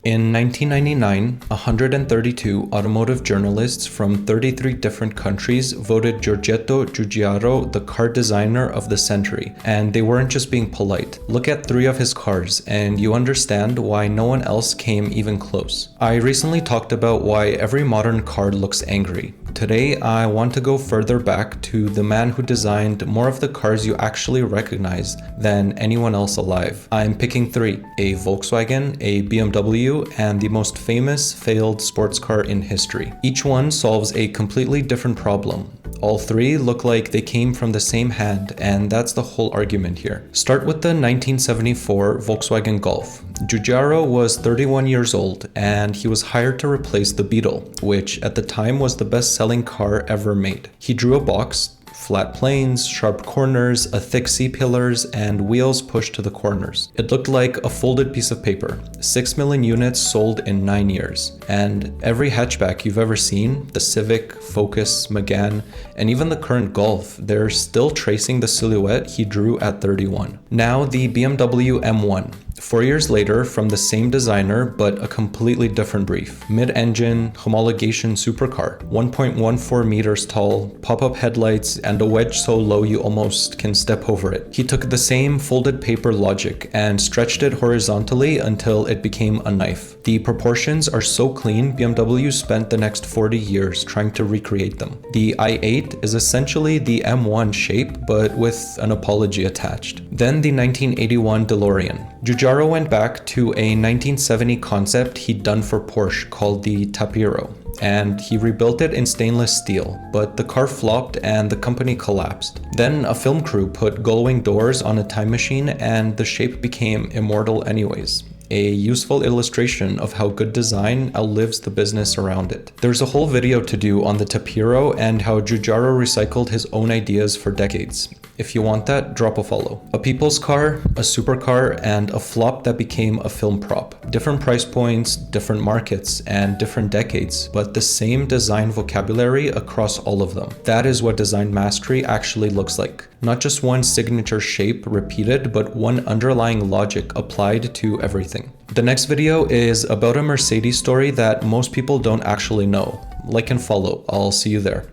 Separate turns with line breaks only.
In 1999, 132 automotive journalists from 33 different countries voted Giorgetto Giugiaro the car designer of the century, and they weren't just being polite. Look at 3 of his cars, and you understand why no one else came even close. I recently talked about why every modern car looks angry. Today, I want to go further back to the man who designed more of the cars you actually recognize than anyone else alive. I'm picking 3, a Volkswagen, a BMW, and the most famous failed sports car in history. Each one solves a completely different problem. All 3 look like they came from the same hand, and that's the whole argument here. Start with the 1974 Volkswagen Golf. Giugiaro was 31 years old, and he was hired to replace the Beetle, which at the time was the best-selling car ever made. He drew a box, flat planes, sharp corners, a thick C-pillars, and wheels pushed to the corners. It looked like a folded piece of paper. 6 million units sold in 9 years. And every hatchback you've ever seen, the Civic, Focus, Megane, and even the current Golf, they're still tracing the silhouette he drew at 31. Now the BMW M1. 4 years later, from the same designer, but a completely different brief. Mid-engine, homologation supercar, 1.14 meters tall, pop-up headlights, and a wedge so low you almost can step over it. He took the same folded paper logic and stretched it horizontally until it became a knife. The proportions are so clean, BMW spent the next 40 years trying to recreate them. The i8 is essentially the M1 shape, but with an apology attached. Then the 1981 DeLorean. Giugiaro went back to a 1970 concept he'd done for Porsche called the Tapiro, and he rebuilt it in stainless steel, but the car flopped and the company collapsed. Then a film crew put gull-wing doors on a time machine and the shape became immortal anyways. A useful illustration of how good design outlives the business around it. There's a whole video to do on the Tapiro and how Giugiaro recycled his own ideas for decades. If you want that, drop a follow. A people's car, a supercar, and a flop that became a film prop. Different price points, different markets, and different decades, but the same design vocabulary across all of them. That is what design mastery actually looks like. Not just one signature shape repeated, but one underlying logic applied to everything. The next video is about a Mercedes story that most people don't actually know. Like and follow. I'll see you there.